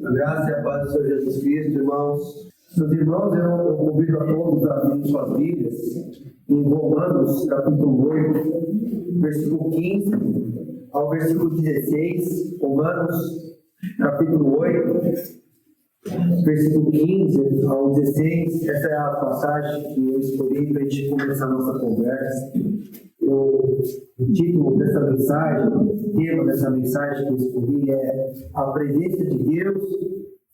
A graça e a paz do Senhor Jesus Cristo, irmãos. Meus irmãos, eu convido a todos a abrir suas Bíblias em Romanos, capítulo 8, versículo 15 ao versículo 16. Romanos, capítulo 8, versículo 15 ao 16. Essa é a passagem que eu escolhi para a gente começar a nossa conversa. O título dessa mensagem, o tema dessa mensagem que eu escolhi é: a presença de Deus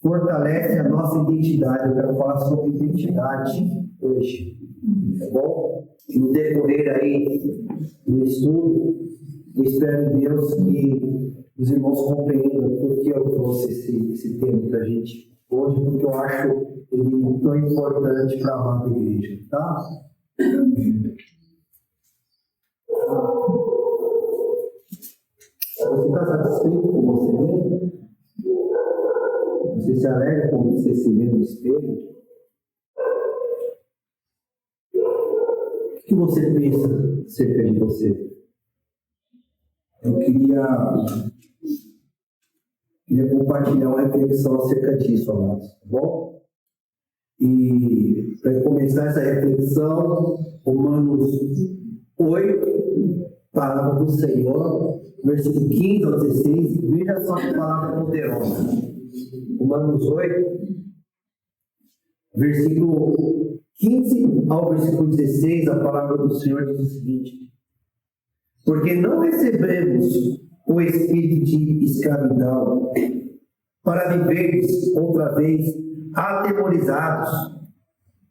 fortalece a nossa identidade. Eu quero falar sobre identidade hoje, tá bom? No decorrer aí do estudo, eu espero em Deus que os irmãos compreendam por que eu trouxe esse tema para a gente hoje, porque eu acho ele tão importante para a amada igreja, tá? Você está satisfeito com você mesmo? Você se alegra quando você se vê no espelho? O que você pensa acerca de você? Eu queria compartilhar uma reflexão acerca disso, amados, tá bom? E para começar essa reflexão, Romanos 8, palavra do Senhor, versículo 15 ao 16, veja só que palavra poderosa. Romanos 8, versículo 15 ao versículo 16, a palavra do Senhor diz o seguinte: porque não recebemos o espírito de escravidão para vivermos outra vez atemorizados,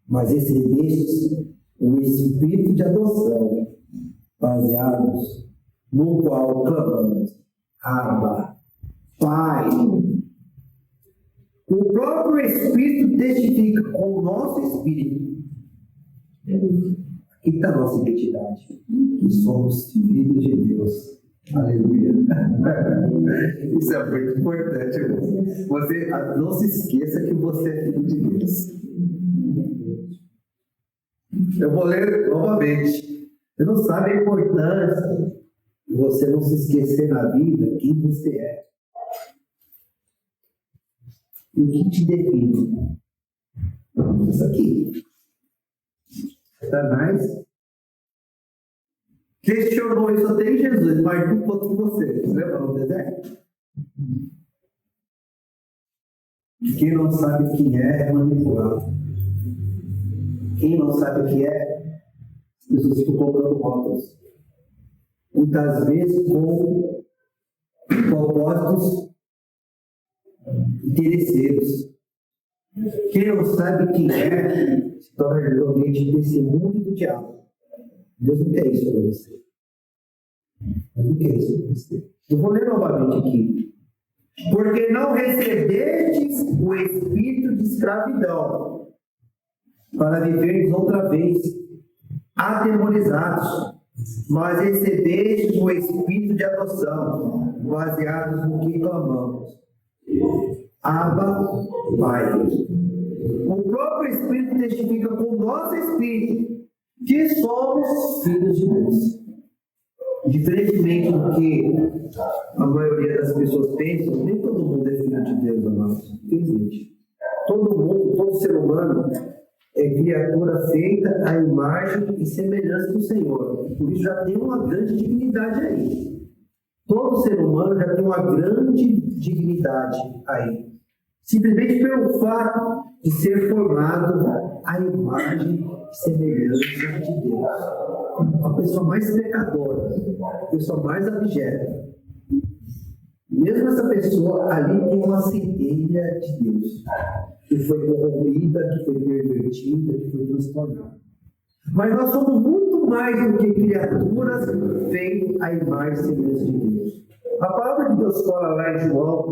mas recebestes o espírito de adoção, baseados no qual clamamos: Abba, Pai. O próprio Espírito testifica com o nosso espírito. Aqui está a nossa identidade, que somos filhos de Deus. Aleluia. Isso é muito importante, irmão. Você não se esqueça que você é filho de Deus. Eu vou ler novamente. Você não sabe a importância de você não se esquecer na vida quem você é. E o que te define? Isso aqui. Satanás questionou isso até em Jesus, mas não contra você. Você lembra no deserto? Quem não sabe quem é manipulado. Quem não sabe o que é, as pessoas ficam colocando rótulos. Muitas vezes com propósitos interesseiros. Quem não sabe quem é, se torna realmente desse mundo do diabo. Deus não quer isso para você. Deus não quer isso para você. Eu vou ler novamente aqui. Porque não recebestes o espírito de escravidão para vivermos outra vez atemorizados, mas recebestes o espírito de adoção, baseados no que clamamos: Abba, Pai. O próprio Espírito testifica com o nosso espírito que somos filhos de Deus. Diferentemente do que a maioria das pessoas pensam, nem todo mundo é filho de Deus, amados. Infelizmente. Todo mundo, todo ser humano é criatura feita à imagem e semelhança do Senhor. Por isso já tem uma grande dignidade aí. Todo ser humano já tem uma grande dignidade aí. Simplesmente pelo fato de ser formado à imagem e semelhança de Deus. A pessoa mais pecadora, a pessoa mais abjeta, mesmo essa pessoa ali tem uma centelha de Deus, que foi corrompida, que foi pervertida, que foi transformada. Mas nós somos muito mais do que criaturas feitas à imagem e semelhança de Deus. A palavra de Deus fala lá em João,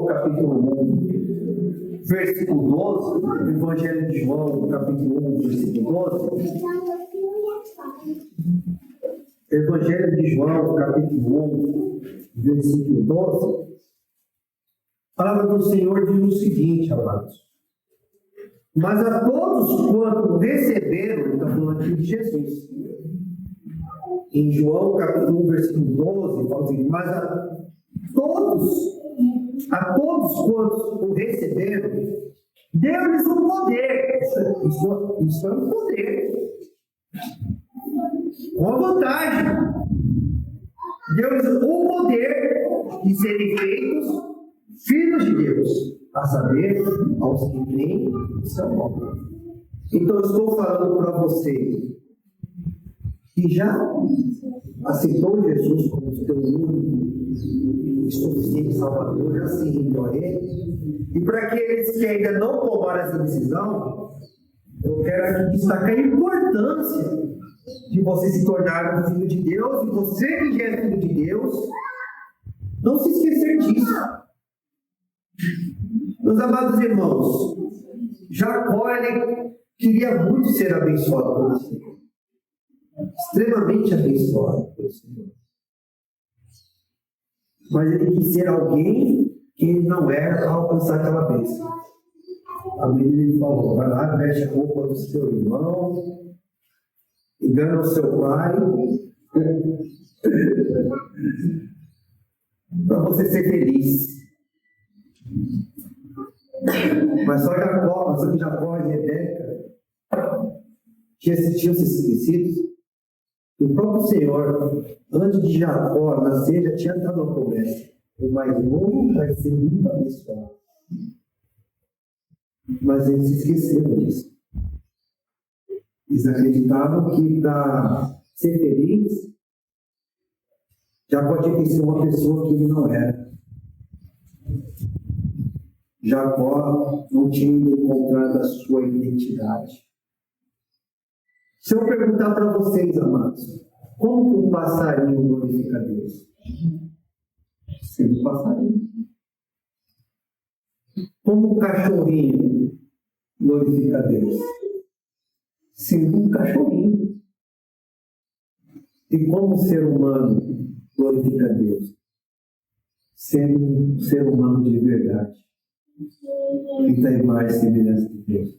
capítulo 1, versículo 12, o Evangelho de João, capítulo 1, versículo 12. Evangelho de João, capítulo 1, versículo 12. A palavra do Senhor diz o seguinte, amados: mas a todos quanto receberam, ele está falando aqui de Jesus. Em João, capítulo 1, versículo 12, fala assim: mas a todos a todos quantos o receberam, deu-lhes o poder. Isso é um poder. Com a vantagem. Deu-lhes o poder de serem feitos filhos de Deus, a saber, aos que creem em seu nome. Então, estou falando para você que já aceitou Jesus como seu único e suficiente Salvador, já se rendeu a Ele. E para aqueles que ainda não tomaram essa decisão, eu quero aqui destacar a importância de você se tornar um filho de Deus, e você que já é filho de Deus, não se esquecer disso. Meus amados irmãos, Jacó, ele queria muito ser abençoado pelo Senhor. Extremamente abençoado pelo Senhor. Mas ele quis ser alguém que ele não era para alcançar aquela bênção. A menina lhe falou: vai lá, veste a roupa do seu irmão, engana o seu pai, para você ser feliz. Mas só que Jacó e Rebeca tinham se esquecido. O próprio Senhor, antes de Jacó nascer, já tinha dado uma promessa: o mais novo vai ser muito abençoado. Mas eles se esqueceram disso. Eles acreditavam que para ser feliz, Jacó tinha que ser uma pessoa que ele não era. Jacó não tinha ainda encontrado a sua identidade. Se eu perguntar para vocês, amados, como que um passarinho glorifica a Deus? Sendo passarinho. Como um cachorrinho glorifica a Deus? Sendo um cachorrinho. E como um ser humano glorifica a Deus? Sendo um ser humano de verdade. Que tem mais semelhança de Deus.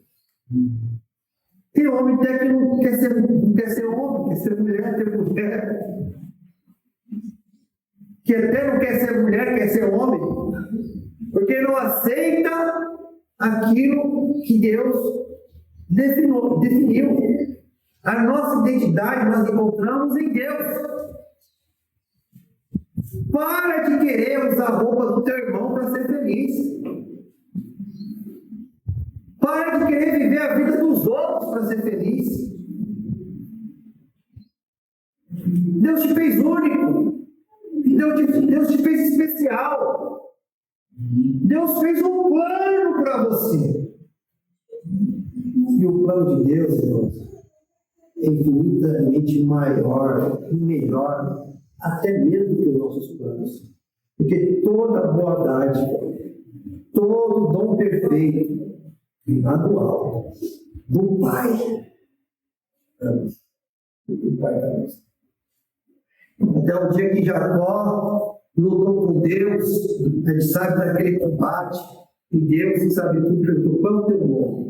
Tem homem até que não quer ser homem, quer ser mulher, quer ser mulher. Que até não quer ser mulher, quer ser homem. Porque não aceita aquilo que Deus definiu. A nossa identidade nós encontramos em Deus. Para de querer usar a roupa do teu irmão para ser feliz. Para de querer viver a vida dos outros para ser feliz. Deus te fez único. Deus te fez especial. Deus fez um plano para você. E o plano de Deus, irmãos, é infinitamente maior e melhor, até mesmo que os nossos planos. Porque toda boa dádiva, todo dom perfeito, vem lá do alto, do Pai. Do Pai da luz. Até o dia que Jacó lutou com Deus, a gente sabe daquele combate, e Deus, sabe tudo, perguntou: quanto eu morro?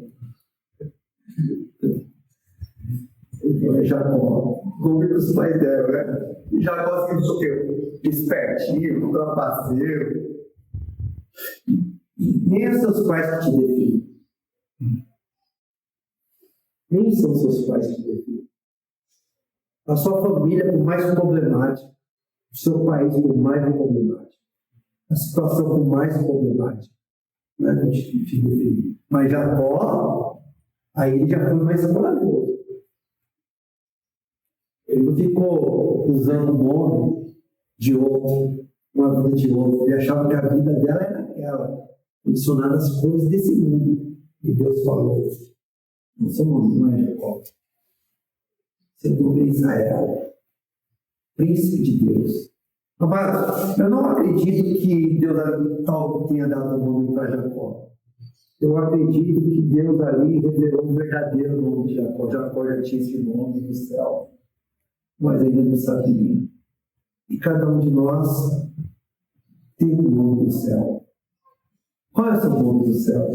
Jacó, como que os pais deram, né? Jacó significa espertinho, trapaceiro. Nem os seus pais que te definem. Nem são seus pais que te definem. A sua família, por mais problemática, o seu país, por mais problemático, a situação, por mais problemática, não é que te define. Mas Jacó, aí ele já foi mais corajoso. Ele não ficou usando o nome de outro, uma vida de outro. Ele achava que a vida dela era aquela, condicionada às coisas desse mundo. E Deus falou: não, seu nome não é Jacó. Seu nome é Israel, príncipe de Deus. Mas eu não acredito que Deus ali tenha dado o nome para Jacó. Eu acredito que Deus ali revelou o verdadeiro nome de Jacó. Jacó já tinha esse nome no céu, mas ainda não sabia. E cada um de nós tem um nome no céu. Qual é o seu nome no céu?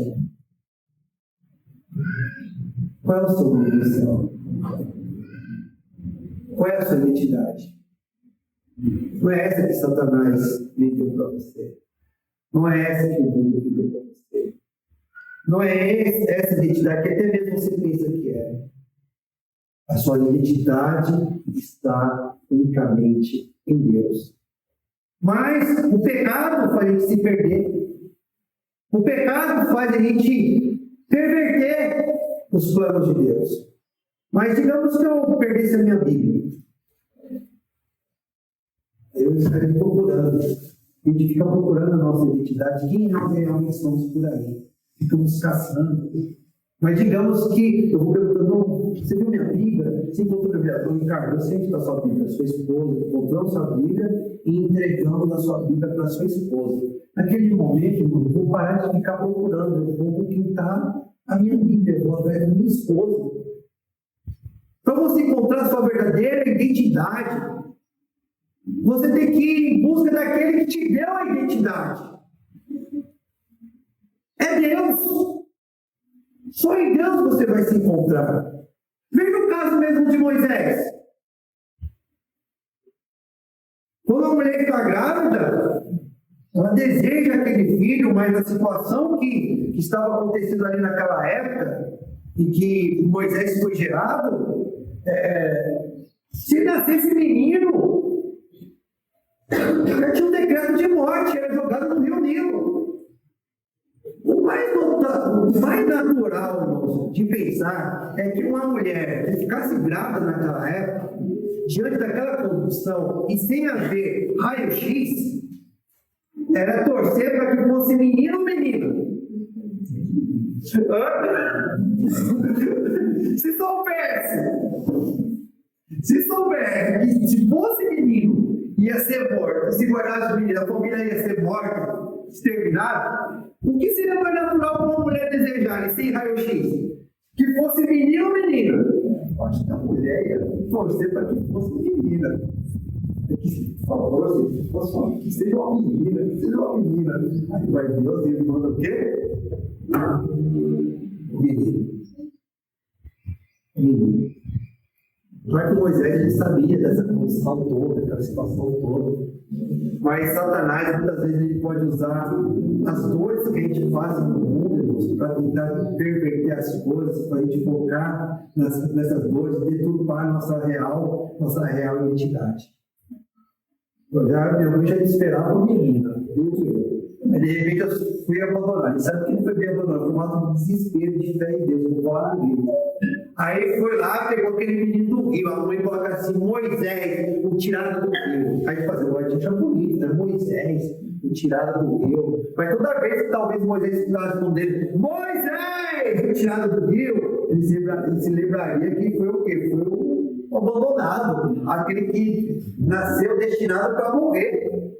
Qual é o seu nome no céu? Qual é a sua identidade? Não é essa que Satanás meteu para você. Não é essa que o mundo vive para você. Não é essa identidade que até mesmo você pensa que é. A sua identidade está unicamente em Deus. Mas o pecado faz a gente se perder. O pecado faz a gente perverter os planos de Deus. Mas digamos que eu perdesse a minha Bíblia. Eu estaria procurando. A gente fica procurando a nossa identidade. Quem nós realmente somos por aí? Ficamos caçando. Mas digamos que eu vou perguntando, você viu minha Bíblia? Você encontrou a Bíblia? Ricardo, eu sei da sua Bíblia, sua esposa, encontrou a sua Bíblia e entregamos a sua Bíblia para a sua esposa. Naquele momento, irmão, eu vou parar de ficar procurando, eu vou conquistar a minha Bíblia, eu vou atrás da minha esposa. Para você encontrar a sua verdadeira identidade, você tem que ir em busca daquele que te deu a identidade. É Deus. Só em Deus você vai se encontrar. Veja o caso mesmo de Moisés. Quando a mulher está grávida, ela deseja aquele filho, mas a situação que estava acontecendo ali naquela época, e que Moisés foi gerado, se nascesse menino, já tinha um decreto de morte, era jogado no rio Nilo. O mais natural, irmãos, de pensar é que uma mulher que ficasse grávida naquela época, diante daquela condição e sem haver raio-x, era torcer para que fosse menino ou menina. Se soubesse que se fosse menino ia ser morto, se guardasse menino, a família ia ser morta, exterminada, o que seria mais natural para uma mulher desejar, sem raio-x? Que fosse menino ou menina? Eu acho que a mulher ia torcer para que fosse menina. Por favor, que seja uma menina, que seja uma menina. Aí vai Deus e ele manda o quê? O menino. Claro que Moisés ele sabia dessa condição toda, daquela situação toda. Mas Satanás, muitas vezes, ele pode usar as dores que a gente faz no mundo para tentar perverter as coisas, para a gente focar nessas dores e deturpar a nossa real identidade. Minha mãe já esperava uma menina, mas de repente eu fui abandonar. E sabe que não foi bem abandonado? Foi um ato de desespero, de fé em Deus, vou falar no rio. Aí foi lá, pegou aquele menino do rio, a mãe coloca assim, Moisés, o tirado do rio. Aí fazia, a gente é bonito, né? Moisés, o tirado do rio. Mas toda vez que talvez Moisés precisasse responder, Moisés, o tirado do rio, ele se lembraria que foi o quê? Foi o abandonado, aquele que nasceu destinado para morrer.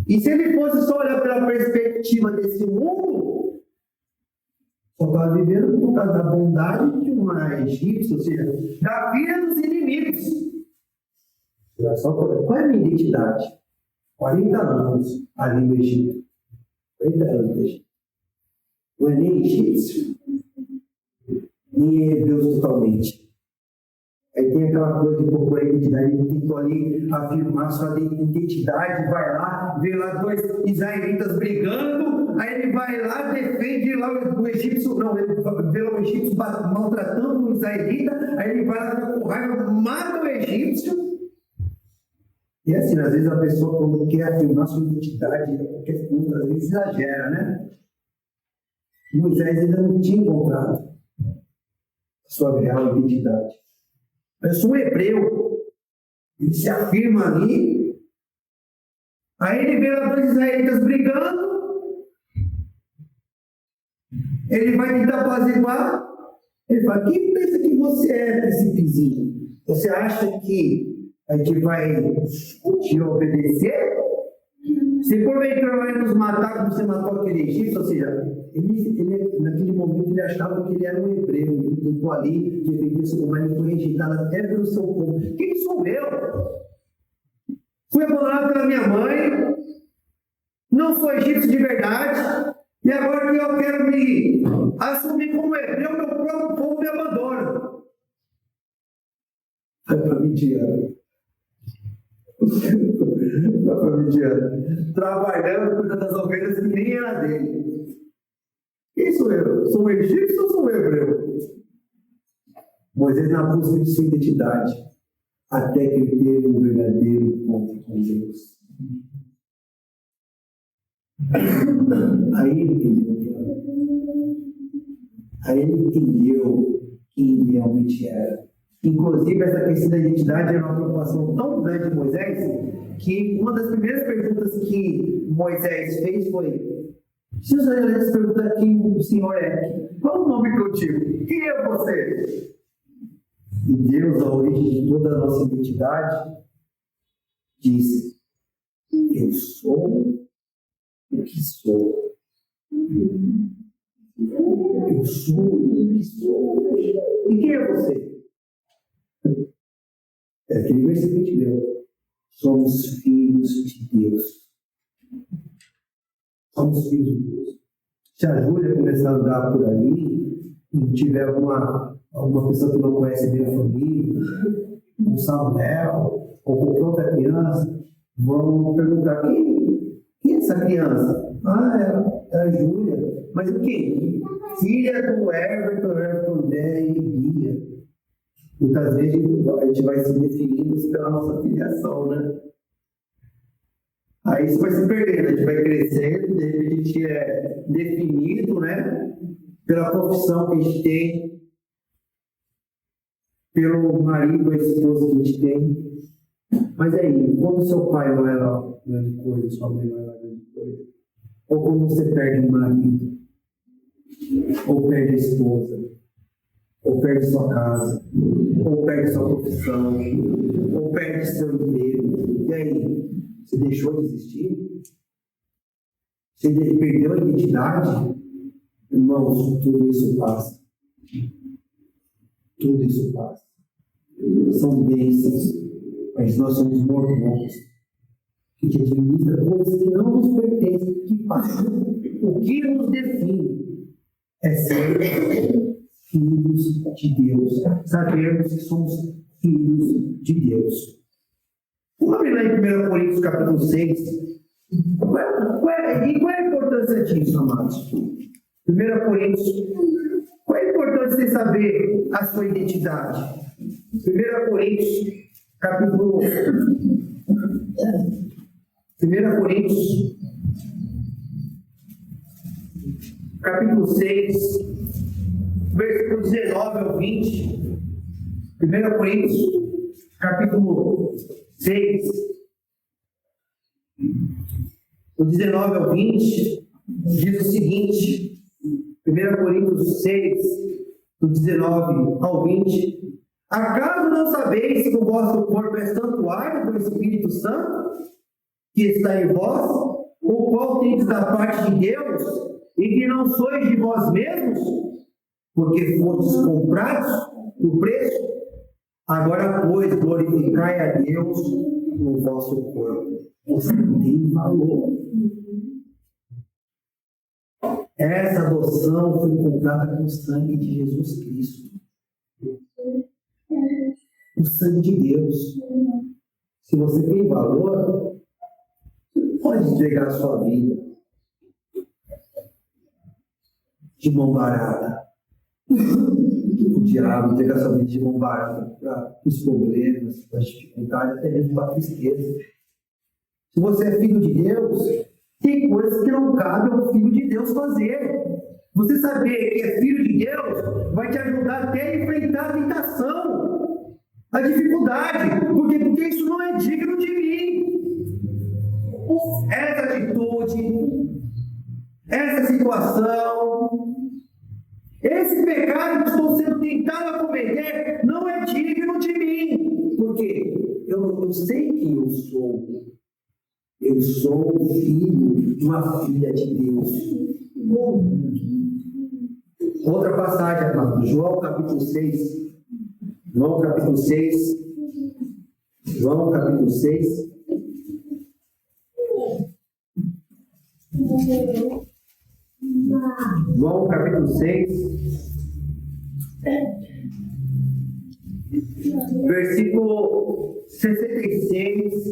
E se ele fosse só olhar pela perspectiva desse mundo, só estava vivendo por causa da bondade de uma egípcia, ou seja, da filha dos inimigos. Qual é a minha identidade? 40 anos ali no Egito. 40 anos no Egito. Não é nem egípcio, nem hebreu totalmente. Aí tem aquela coisa de procurar identidade, ele tentou ali afirmar sua identidade, vai lá, vê lá dois israelitas brigando, aí ele vai lá, defende lá o egípcio, não, ele vê lá o egípcio maltratando o israelita, aí ele vai lá com raiva, mata o egípcio. E assim, às vezes a pessoa, quando quer afirmar sua identidade, a qualquer custo, às vezes exagera, né? Moisés ainda não tinha encontrado a sua real identidade. Eu sou um hebreu, ele se afirma ali, aí ele vê lá dois israelitas brigando, ele vai tentar apaziguar, ele fala, quem pensa que você é, príncipezinho? Você acha que a gente vai te obedecer? Se porventura vai nos matar como você matou aquele egípcio, ou seja, ele, naquele momento ele achava que ele era um hebreu, ele tentou ali defender seu povo, mas ele foi rejeitado até pelo seu povo. Quem sou eu? Fui abandonado pela minha mãe, não sou egípcio de verdade, e agora que eu quero me assumir como hebreu, meu próprio povo me abandona. Foi para mentira. trabalhando cuidando das ovelhas que nem era dele. Quem sou eu? Sou um egípcio ou sou um hebreu? Moisés na busca de sua identidade, até que ele teve um verdadeiro encontro com Deus. Aí ele entendeu quem ele realmente era. Inclusive, essa questão da identidade era uma preocupação tão grande de Moisés, que uma das primeiras perguntas que Moisés fez foi: se os israelitas perguntam quem o Senhor é, qual o nome que eu digo? Quem é você? E Deus, a origem de toda a nossa identidade, disse: eu sou o que sou. Eu sou o que sou. E quem é você? É aquele versículo que deu. Somos filhos de Deus. Somos filhos de Deus. Se a Júlia começar a andar por ali, e tiver alguma pessoa que não conhece bem a família, um Samuel, ou qualquer outra criança, vão perguntar: quem é essa criança? É a Júlia. Mas o quê? Filha do Everton, Né e Bia. Muitas vezes a gente vai se definindo pela nossa filiação, né? Aí isso vai se perdendo, a gente vai crescendo, de repente a gente é definido, né? Pela profissão que a gente tem, pelo marido, a esposa que a gente tem. Mas aí, quando seu pai não é lá grande coisa, sua mãe não é lá grande coisa, ou quando você perde o marido, ou perde a esposa, ou perde sua casa, ou perde sua profissão, ou perde seu emprego, e aí? Você deixou de existir? Você perdeu a identidade? Irmãos, tudo isso passa. Tudo isso passa. São bênçãos, mas nós somos mordomos, que administra coisas que não nos pertencem, que passam. O que nos define é ser filhos de Deus. Sabemos que somos filhos de Deus. Vamos abrir lá em 1 Coríntios capítulo 6. Qual é a importância disso, amados? 1 Coríntios, qual é a importância de saber a sua identidade? 1 Coríntios capítulo 6, versículo 19 ao 20. 1 Coríntios capítulo 6, do 19 ao 20, diz o seguinte: 1 Coríntios 6, do 19 ao 20: acaso não sabeis que o vosso corpo é santuário do Espírito Santo, que está em vós, o qual tendes da parte de Deus, e que não sois de vós mesmos, porque fostes comprados por preço? Agora, pois, glorificai a Deus no vosso corpo. Você tem valor. Essa adoção foi comprada com o sangue de Jesus Cristo. O sangue de Deus. Se você tem valor, você pode entregar a sua vida de mão barata. O diabo entrega sua vida de mão barata para os problemas, para as dificuldades, até mesmo para a tristeza. Se você é filho de Deus, tem coisas que não cabe ao filho de Deus fazer. Você saber que é filho de Deus vai te ajudar até a enfrentar a tentação, a dificuldade, porque isso não é digno de mim. Essa atitude, essa situação, esse pecado que estou sendo tentado a cometer não é digno de mim. Porque eu sei quem eu sou. Eu sou o filho de uma filha de Deus. Outra passagem, amado. João capítulo 6. João capítulo 6. João capítulo 6. João capítulo 6, versículo 66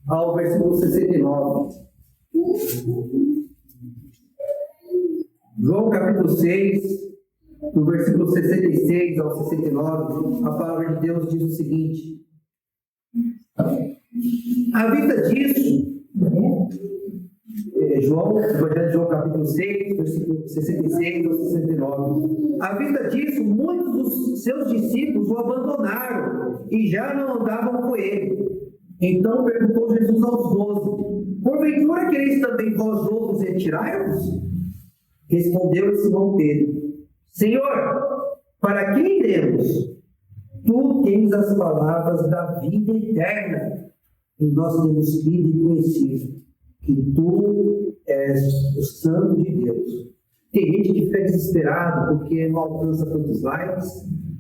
ao versículo 69. João capítulo 6, do versículo 66 ao 69, a palavra de Deus diz o seguinte: à vista disso, Evangelho de João capítulo 6, versículo 66 ao 69. À vista disso, muitos dos seus discípulos o abandonaram e já não andavam com ele. Então perguntou Jesus aos 12: porventura quereis também vós outros retirai-vos? Respondeu Simão Pedro: Senhor, para quem iremos? Tu tens as palavras da vida eterna, e nós temos crido e conhecido que tu és o Santo de Deus. Tem gente que fica desesperado porque não alcança tantos likes,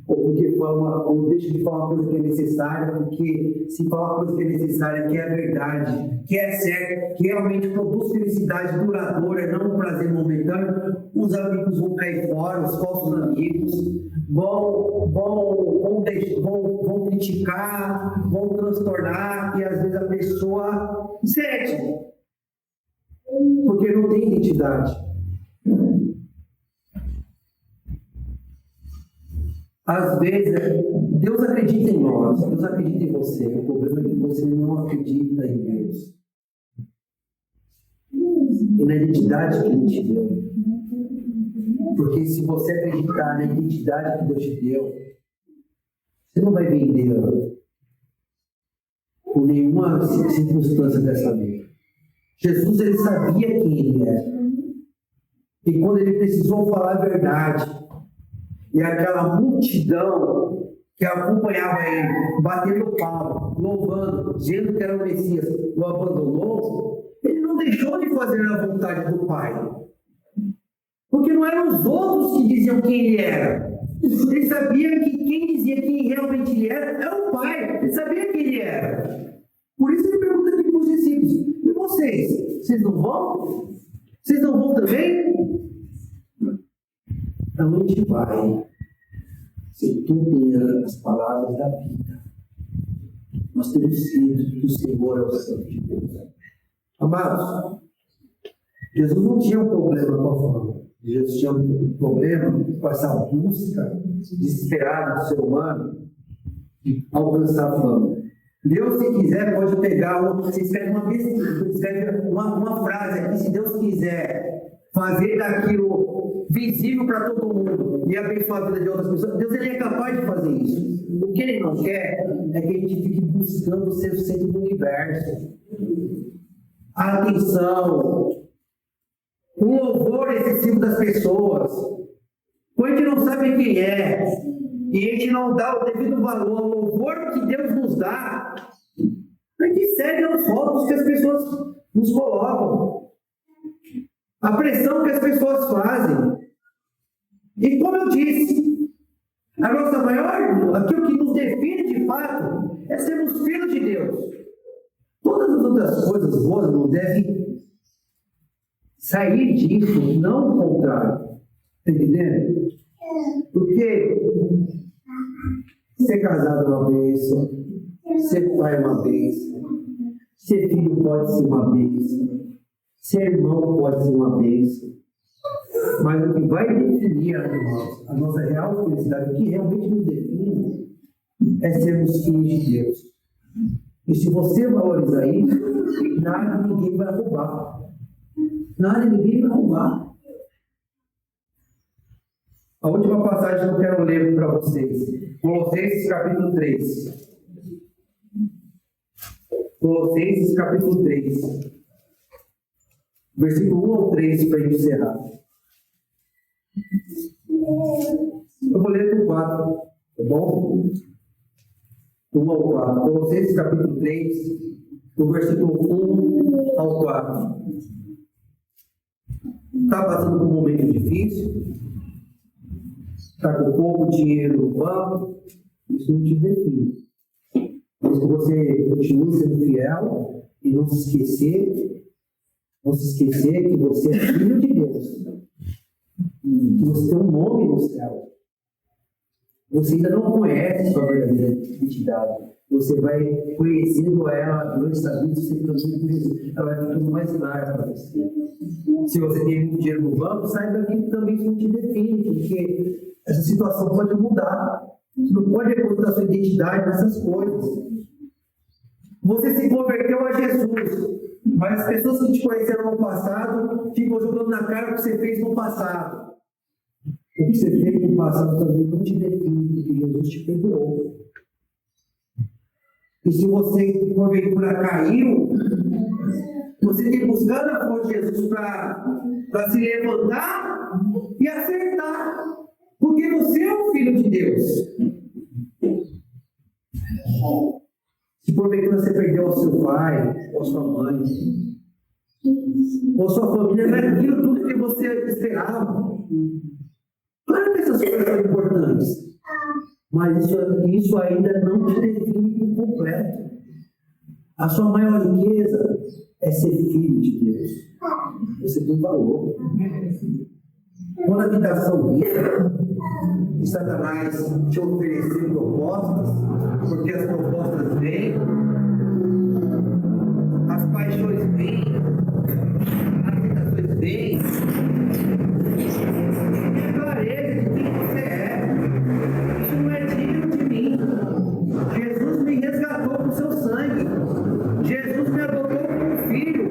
ou porque ou deixa de falar uma coisa que é necessária, porque se falar uma coisa que é necessária, que é a verdade, que é certa, que realmente produz felicidade duradoura, não um prazer momentâneo, os amigos vão cair fora, os falsos amigos vão criticar, vão transtornar, e às vezes a pessoa cede, porque não tem identidade. Às vezes, Deus acredita em nós, Deus acredita em você. O problema é que você não acredita em Deus. E na identidade que Ele te deu. Porque se você acreditar na identidade que Deus te deu, você não vai vender por nenhuma circunstância dessa vida. Jesus, ele sabia quem ele era. E quando ele precisou falar a verdade, e aquela multidão que acompanhava ele, batendo palma, louvando, dizendo que era o Messias, o abandonou, ele não deixou de fazer a vontade do Pai. Porque não eram os outros que diziam quem ele era. Ele sabia que quem dizia quem realmente ele era o Pai. Ele sabia quem ele era. Por isso ele pergunta aqui para os discípulos: e vocês? Vocês não vão? Vocês não vão também? Então a gente vai, se tu tem as palavras da vida. Nós temos crido que o Senhor é o Santo de Deus. Amados, Jesus não tinha um problema com a fama. Jesus tinha um problema com essa busca desesperada do ser humano de alcançar a fama. Deus, se quiser, pode pegar você escreve uma frase aqui: se Deus quiser fazer daquilo visível para todo mundo e abençoar a vida de outras pessoas, Deus, ele é capaz de fazer isso. O que ele não quer é que a gente fique buscando ser o centro do universo. A atenção, o louvor excessivo das pessoas. Quando a gente não sabe quem é e a gente não dá o devido valor ao louvor que Deus nos dá, a gente segue aos fotos que as pessoas nos colocam, a pressão que as pessoas fazem. E como eu disse, a nossa maior, aquilo que nos define de fato, é sermos filhos de Deus. Todas as outras coisas boas não devem sair disso, não o contrário. Está entendendo? Porque ser casado é uma bênção, ser pai é uma bênção, ser filho pode ser uma bênção, ser irmão pode ser uma bênção. Mas o que vai definir a nossa real felicidade, o que realmente nos define, é sermos filhos de Deus. E se você valorizar isso, nada, ninguém vai roubar. Nada, ninguém vai roubar. A última passagem que eu quero ler para vocês, Colossenses capítulo 3. Colossenses capítulo 3, versículo 1 ao 3, para encerrar. Eu vou ler do 4, tá bom? 1 ao 4. Colossenses capítulo 3, do versículo 1 ao 4. Está passando por um momento difícil? Está com pouco dinheiro no banco? Isso não te define. Mas que você continue sendo fiel e não se esquecer que você é filho de Deus. Que você tem um nome no céu. Você ainda não conhece sua verdadeira identidade. você vai conhecendo ela durante essa vida, você fica muito Jesus. Ela vai ficando mais clara para você. Se você tem muito dinheiro no banco, saiba que também isso não te define, porque essa situação pode mudar. Você não pode depositar sua identidade nessas coisas. Você se converteu a Jesus, mas as pessoas que te conheceram no passado ficam jogando na cara o que você fez no passado. O que você fez no passado também não te define, porque Jesus te perdoou. E se você, porventura, caiu, você tem que buscar na força de Jesus para se levantar e acertar. Porque você é um filho de Deus. Se porventura você perdeu o seu pai, ou a sua mãe, ou sua família, não é aquilo tudo que você esperava. Claro que essas coisas são importantes, mas isso ainda não te define por completo. A sua maior riqueza é ser filho de Deus. Você tem valor. Quando a tentação vem, e Satanás te oferecer propostas, porque as propostas vêm, as paixões vêm, as tentações vêm, tenha clareza de quem você é. Isso não é digno de mim. Jesus me resgatou com seu sangue. Jesus me adotou como filho.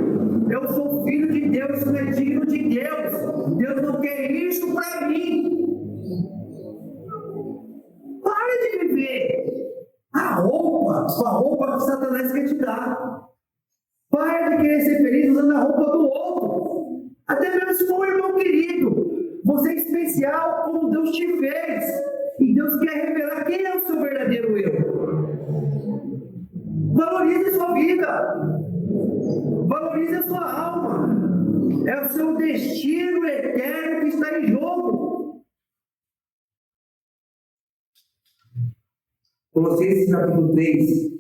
Eu sou filho de Deus, isso não é digno de Deus. Deus não quer isso para mim. Para de viver a roupa que Satanás quer te dar. Para de querer ser feliz usando a roupa do outro. Até mesmo se for um irmão querido. Você é especial como Deus te fez. E Deus quer revelar quem é o seu verdadeiro eu. Valorize a sua vida. Valorize a sua alma. É o seu destino eterno que está em jogo. Colossenses capítulo 3,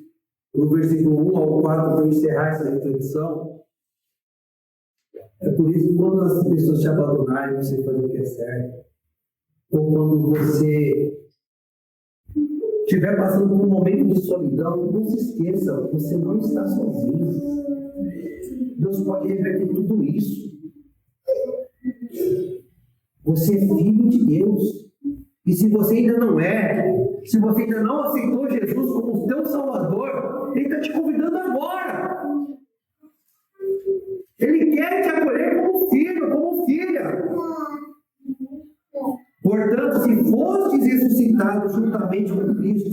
no versículo 1 ao 4, para encerrar essa reflexão. É por isso que quando as pessoas te abandonarem, você fazer o que é certo, ou quando você estiver passando por um momento de solidão, não se esqueça, você não está sozinho. Deus pode reverter tudo isso. Você é filho de Deus. E se você ainda não é, se você ainda não aceitou Jesus como teu Salvador, Ele está te convidando agora. Ele quer te acolher como filho, como filha. Portanto, se fostes ressuscitados juntamente com Cristo,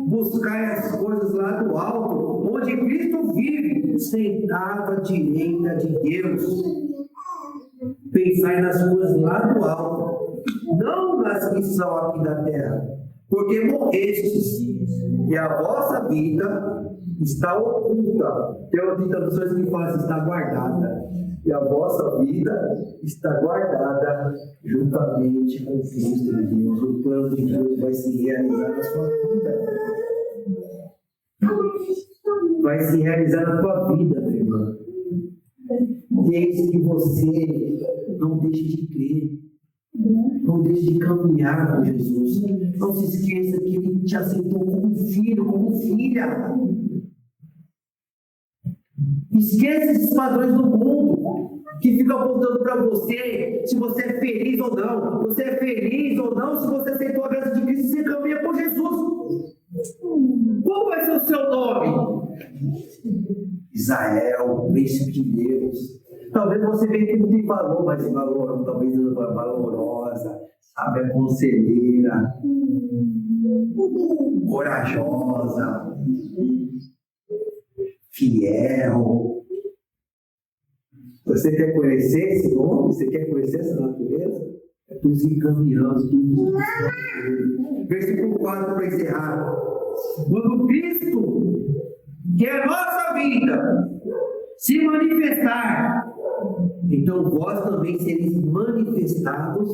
buscai as coisas lá do alto, onde Cristo vive, sentado à direita de Deus. Pensai nas coisas lá do alto, não nas que são aqui da terra, porque morrestes, e a vossa vida está oculta. Tem uma traduções que fala assim, está guardada. E a vossa vida está guardada juntamente com Cristo de Deus. O plano de Deus vai se realizar na sua vida. Vai se realizar na tua vida, meu irmão. Desde que você não deixe de crer. Não deixe de caminhar com Jesus. Não se esqueça que Ele te aceitou como filho, como filha. Esqueça esses padrões do mundo que ficam apontando para você se você é feliz ou não. Você é feliz ou não se você aceitou a graça de Cristo e você caminha com Jesus. Qual vai ser o seu nome? Israel, príncipe de Deus. Talvez você veja que não tem valor, mas tem valor, talvez valorosa, sábia, conselheira, corajosa, fiel. Você quer conhecer esse nome? Você quer conhecer essa natureza? É por isso que caminhamos. Versículo 4 para encerrar. Quando Cristo, que é a nossa vida, se manifestar, então vós também sereis manifestados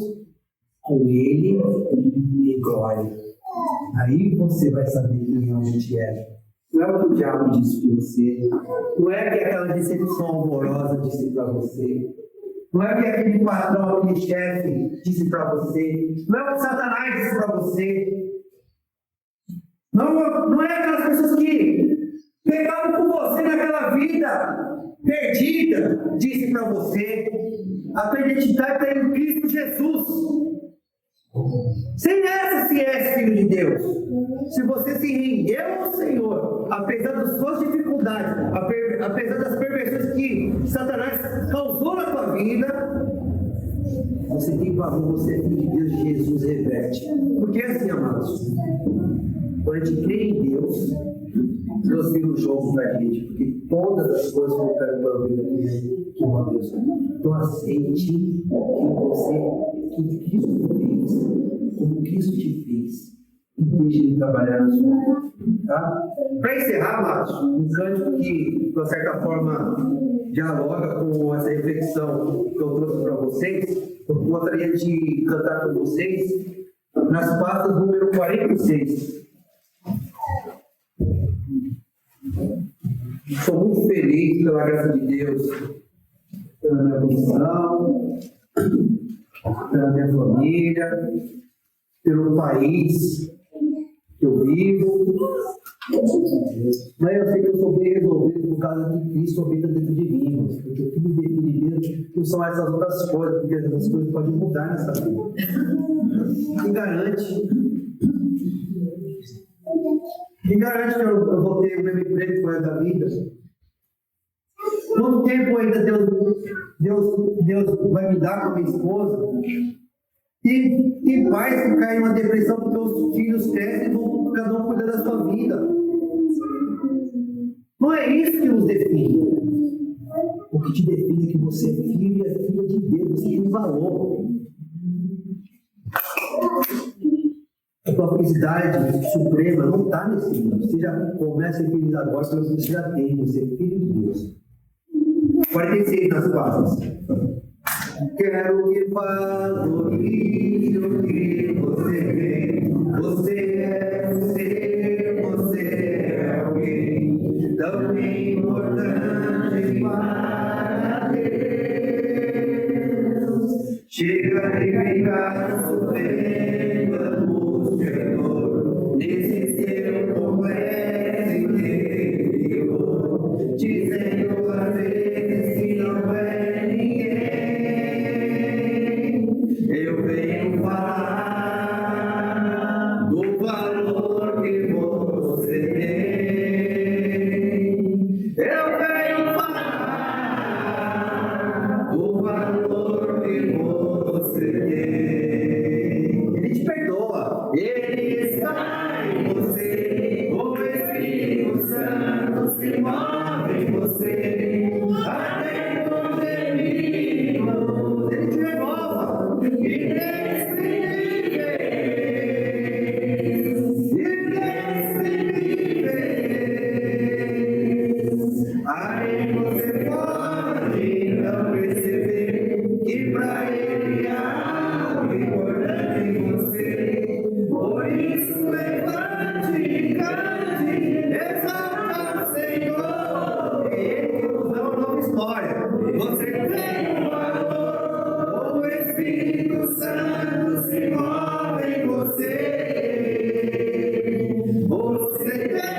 com Ele em glória. Aí você vai saber quem realmente é. Não é o que o diabo disse para você. Não é que aquela decepção amorosa disse para você. Não é que aquele patrão, aquele chefe disse para você. Não é o que Satanás disse para você. Não é aquelas pessoas que pegavam com você naquela vida perdida, disse para você, a tua identidade está em Cristo Jesus. Sem essa, se és filho de Deus, se você se rendeu ao Senhor, apesar das suas dificuldades, apesar das perversões que Satanás causou na tua vida, você tem valor, você é filho de Deus, Jesus reverte. Porque é assim, amados, quando a gente crê em Deus, Deus vira o jogo para a gente, porque todas as coisas que eu quero para a vida que uma Deus. Então aceite que Cristo fez, como Cristo te fez, e deixe Ele trabalhar na sua vida. Tá? Para encerrar, amados, um cântico que, de uma certa forma, dialoga com essa reflexão que eu trouxe para vocês, eu gostaria de cantar com vocês nas pastas número 46. Sou muito feliz pela graça de Deus, pela minha posição, pela minha família, pelo país que eu vivo. Mas eu sei que eu sou bem resolvido por causa que Cristo habita dentro de mim. Porque o que me define mesmo não são essas outras coisas, porque essas coisas podem mudar nessa vida. Me garante que eu vou ter o meu emprego com essa vida? Quanto tempo ainda Deus vai me dar com a minha esposa? E pais que caem em uma depressão porque os filhos crescem e cada um cuida da sua vida. Não é isso que nos define. O que te define é que você é filho e é filha de Deus, você tem valor. A tua felicidade suprema não está nesse mundo. Você já começa a ser feliz agora, você já tem, você é filho de Deus. 46 nas pastas. Quero que valorize o que você tem. Você é alguém tão importante para Deus. Chega de ficar sofrendo angustiador nesse seu complexo interior, dizendo às vezes que não é ninguém. Eu venho falar do valor que você tem. Eu venho falar do valor que você tem. Ele te perdoa. Ele está em você. O Espírito Santo se move em você. Até com gemidos, ele te renova. Aí você pode não perceber que para ele há algo importante em você. Por isso levante e cante, exalta o Senhor. E ele nos dá uma nova história. Você tem um valor, o Espírito Santo se move em você. Você tem